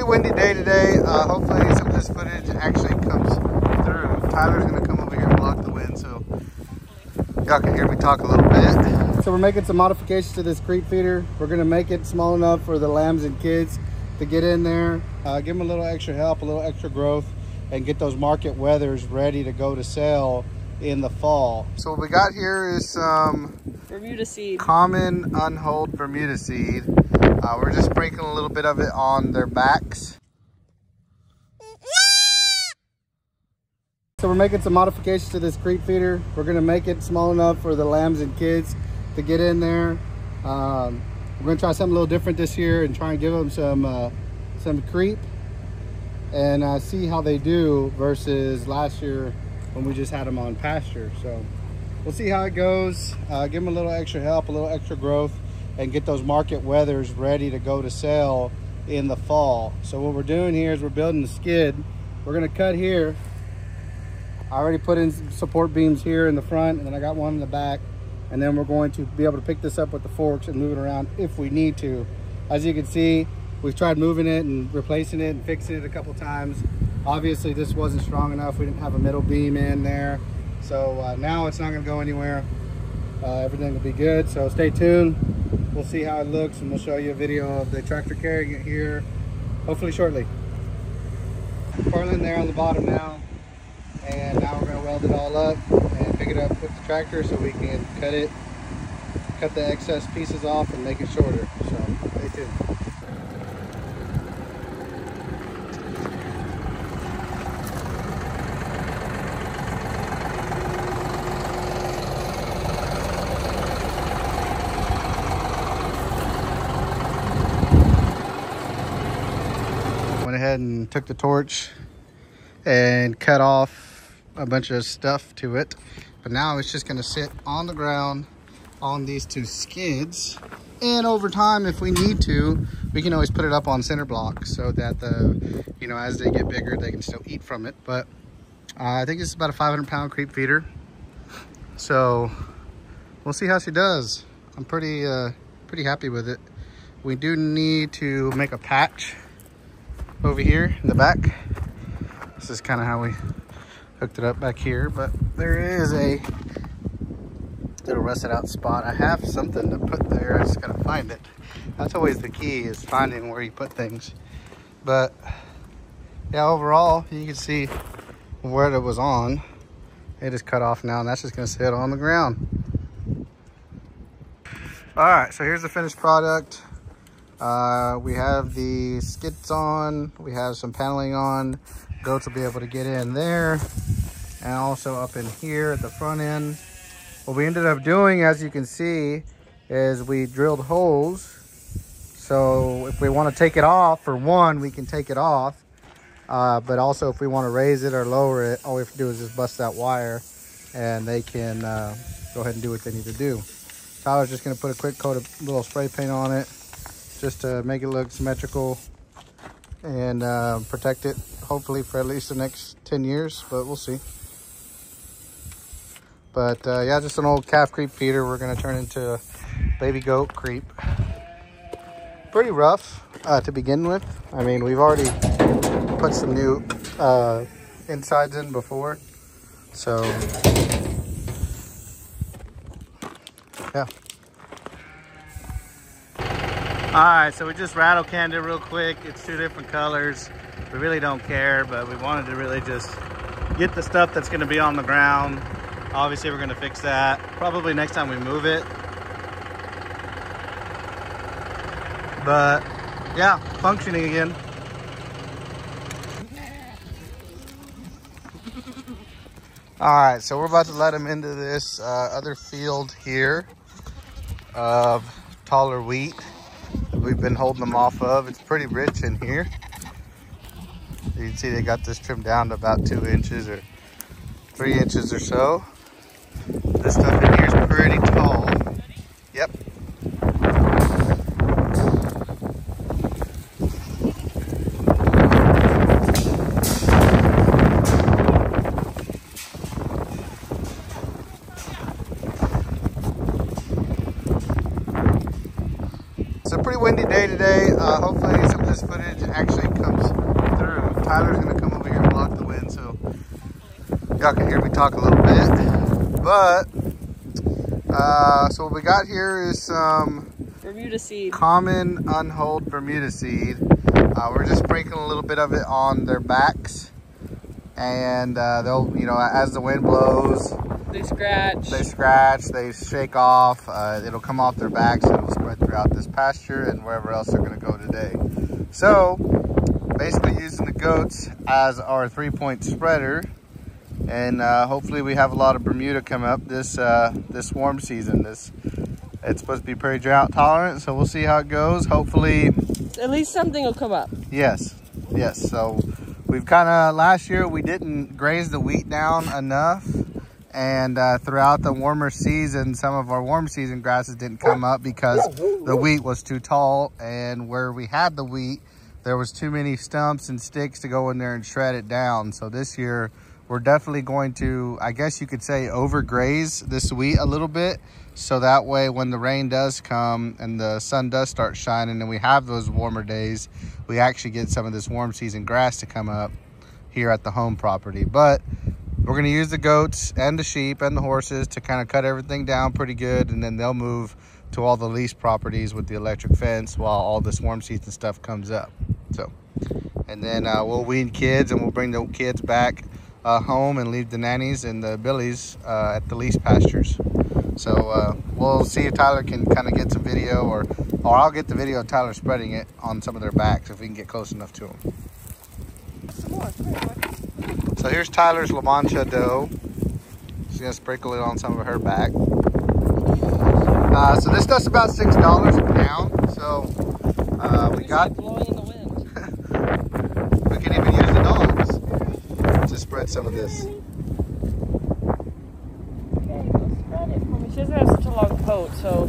windy day today. Hopefully some of this footage actually comes through. Tyler's gonna come over here and block the wind so y'all can hear me talk a little bit. So we're making some modifications to this creep feeder. We're gonna make it small enough for the lambs and kids to get in there, give them a little extra help, a little extra growth, and get those market wethers ready to go to sale in the fall. So what we got here is some Bermuda seed. Common unhulled Bermuda seed. We're just sprinkling a little bit of it on their backs. So we're making some modifications to this creep feeder. We're gonna make it small enough for the lambs and kids to get in there. We're gonna try something a little different this year and try and give them some creep and see how they do versus last year when we just had them on pasture. So we'll see how it goes. Give them a little extra help, a little extra growth, and get those market wethers ready to go to sale in the fall. So what we're doing here is we're building the skid. We're gonna cut here. I already put in some support beams here in the front, and then I got one in the back. And then we're going to be able to pick this up with the forks and move it around if we need to. As you can see, we've tried moving it and replacing it and fixing it a couple times. Obviously this wasn't strong enough. We didn't have a middle beam in there. So now it's not gonna go anywhere. Everything will be good, so stay tuned. We'll see how it looks and we'll show you a video of the tractor carrying it here, hopefully shortly. Purling there on the bottom now. And now we're gonna weld it all up and pick it up with the tractor so we can cut the excess pieces off and make it shorter. So stay tuned. Went ahead and took the torch and cut off a bunch of stuff to it, but now it's just going to sit on the ground on these two skids, and over time if we need to we can always put it up on center blocks so that as they get bigger they can still eat from it. But I think it's about a 500-pound creep feeder, so we'll see how she does. I'm pretty happy with it. We do need to make a patch over here in the back. This is kind of how we hooked it up back here, but there is a little rusted out spot. I have something to put there, I just gotta find it. That's always the key, is finding where you put things. But yeah, overall you can see where it was on. It is cut off now and that's just gonna sit on the ground. All right, so here's the finished product. We have the skids on, we have some paneling on. Goats will be able to get in there, and also up in here at the front end. What we ended up doing, as you can see, is we drilled holes. So if we want to take it off, for one, we can take it off. But also if we want to raise it or lower it, all we have to do is just bust that wire and they can go ahead and do what they need to do. Tyler's just going to put a quick coat of little spray paint on it just to make it look symmetrical and protect it, hopefully for at least the next 10 years, but we'll see. But yeah, just an old calf creep feeder we're gonna turn into baby goat creep. Pretty rough to begin with. I mean, we've already put some new insides in before, so yeah. All right, so we just rattle canned it real quick. It's two different colors. We really don't care, but we wanted to really just get the stuff that's gonna be on the ground. Obviously, we're gonna fix that probably next time we move it. But yeah, functioning again. All right, so we're about to let them into this other field here of taller wheat that we've been holding them off of. It's pretty rich in here. You can see they got this trimmed down to about 2 inches or 3 inches or so. This stuff in here is pretty tall. Yep. It's a pretty windy day today. Hopefully some of this footage actually comes Tyler's gonna come over here and block the wind so y'all can hear me talk a little bit. But so what we got here is some Bermuda seed. Common unhulled Bermuda seed. We're just sprinkling a little bit of it on their backs, and they'll, you know, as the wind blows, They scratch. They shake off. It'll come off their backs and it'll spread throughout this pasture and wherever else they're going to go today. So basically using the goats as our 3-point spreader, and hopefully we have a lot of Bermuda come up this this warm season. It's supposed to be pretty drought tolerant, so we'll see how it goes. Hopefully at least something will come up. Yes. So we've kind of, last year we didn't graze the wheat down enough, and throughout the warmer season, some of our warm season grasses didn't come up because the wheat was too tall, and where we had the wheat, there was too many stumps and sticks to go in there and shred it down. So this year we're definitely going to, I guess you could say, overgraze this wheat a little bit, so that way when the rain does come and the sun does start shining and we have those warmer days, we actually get some of this warm season grass to come up here at the home property. But we're going to use the goats and the sheep and the horses to kind of cut everything down pretty good, and then they'll move to all the lease properties with the electric fence while all this warm season stuff comes up. So, and then we'll wean kids, and we'll bring the kids back home and leave the nannies and the billies at the lease pastures. So we'll see if Tyler can kind of get some video, or I'll get the video of Tyler spreading it on some of their backs if we can get close enough to them. So here's Tyler's La Mancha doe. She's gonna sprinkle it on some of her back. So this stuff's about $6 a pound. So we got, blowing in the wind. we can even use the dogs to spread some of this. She doesn't have such a long coat, so.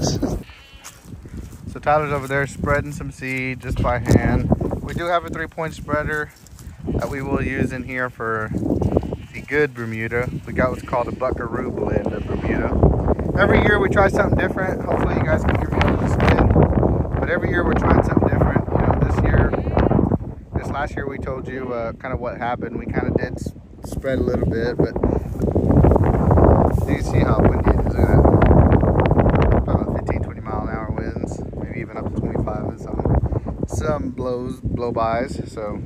So Tyler's over there spreading some seed just by hand. We do have a 3-point spreader that we will use in here for the good Bermuda. We got what's called a Buckaroo blend of Bermuda. Every year we try something different. Hopefully you guys can hear me on this wind. But every year we're trying something different. You know, this last year we told you kind of what happened. We kind of did spread a little bit, but you can see how windy it is. Look at that. About 15, 20 mile an hour winds, maybe even up to 25 and some blow-bys. So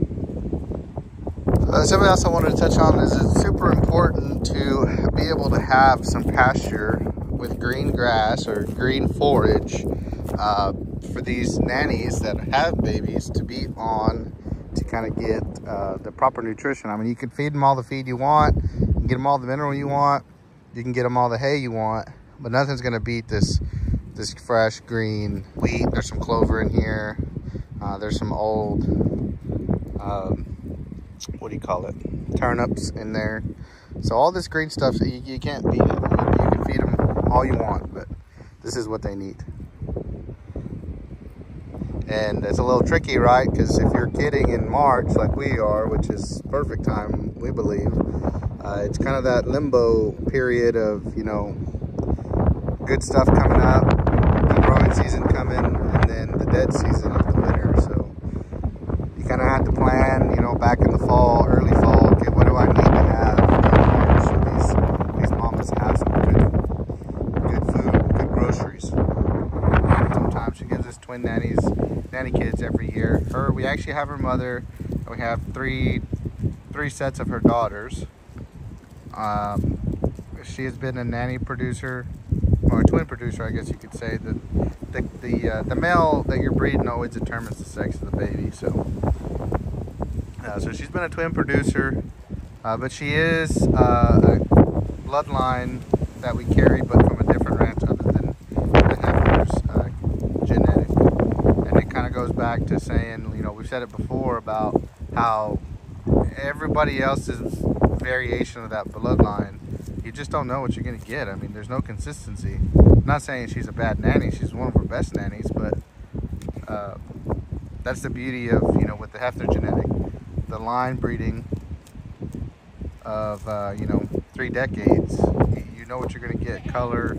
something else I wanted to touch on is it's super important to be able to have some pasture with green grass or green forage for these nannies that have babies to be on, to kind of get the proper nutrition. I mean, you can feed them all the feed you want, you can get them all the mineral you want, you can get them all the hay you want, but nothing's going to beat this fresh green wheat. There's some clover in here. There's some old what do you call it, turnips in there. So all this green stuff, you can't beat it. You can feed them all you want, but this is what they need. And it's a little tricky, right? Because if you're kidding in March like we are, which is perfect time, we believe, it's kind of that limbo period of, you know, good stuff coming up, the growing season coming, and then the dead season of the winter. So you kind of have to plan, you know, back in the fall, early fall, okay, what do I need to have in March so these mamas have some good food, good groceries. Sometimes she gives us twin nanny kids every year. We actually have her mother, and we have three sets of her daughters. She has been a nanny producer, or a twin producer, I guess you could say. The male that you're breeding always determines the sex of the baby. So she's been a twin producer, but she is a bloodline that we carry, but from a different ranch other than the heifer's genetic. And it kind of goes back to saying, you know, we've said it before about how everybody else's variation of that bloodline, you just don't know what you're going to get. I mean, there's no consistency. I'm not saying she's a bad nanny. She's one of our best nannies, but that's the beauty of, you know, with the heifer genetic, the line breeding of, you know, 3 decades. You know what you're going to get, color,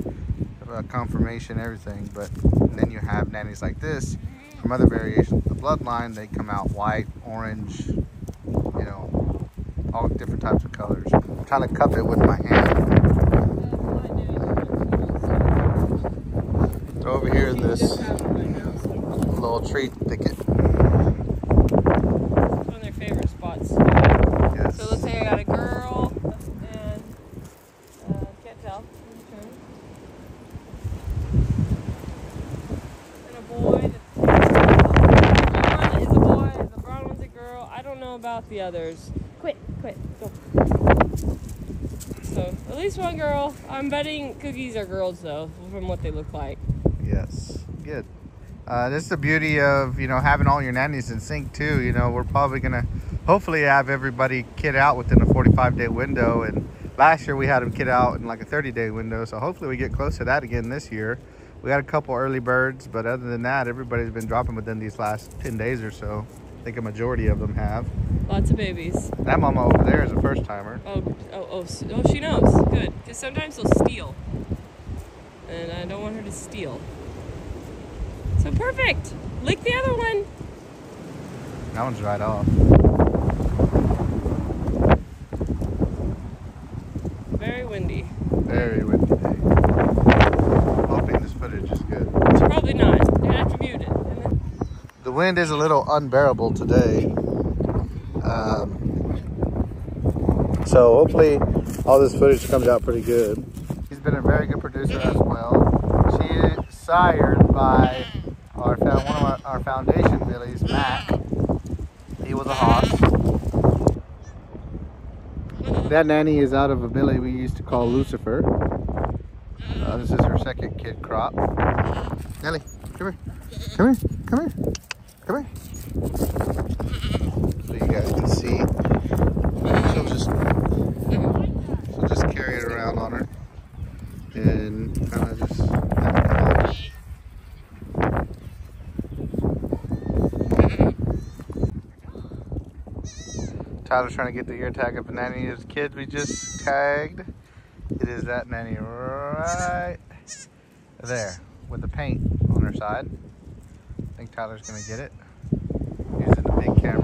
conformation, everything. But then you have nannies like this from other variations of the bloodline. They come out white, orange, you know, all different types of colors. I'm trying to cup it with my hand. So over here in this little tree thicket. It's one of their favorite spots. Yes. So let's say I got a girl and can't tell. And a boy. The one is a boy, the brown one's a girl. I don't know about the others. Quit, go. So at least one girl. I'm betting Cookies are girls though, from what they look like. Yes, good. This is the beauty of, you know, having all your nannies in sync too. You know, we're probably gonna hopefully have everybody kid out within a 45-day window, and last year we had them kid out in like a 30-day window, so hopefully we get close to that again this year. We got a couple early birds, but other than that, everybody's been dropping within these last 10 days or so. I think a majority of them have. Lots of babies. That mama over there is a first timer. Oh, she knows. Good, because sometimes they'll steal, and I don't want her to steal. So perfect. Lick the other one. That one's right off. Very windy. Very windy day. Hoping this footage is good. It's probably not. You're gonna have to mute it. The wind is a little unbearable today. So hopefully all this footage comes out pretty good. He's been a very good producer as well. She is sired by one of our foundation billies, Mac. He was a hoss. That nanny is out of a billy we used to call Lucifer. This is her second kid crop. Nelly, come here. Come here. Come here. Come here. So you guys can see. She'll just carry it around on her and kind of just have it come out. Tyler's trying to get the ear tag of a nanny of his kids we just tagged. It is that nanny right there with the paint on her side. I think Tyler's gonna get it using the big camera.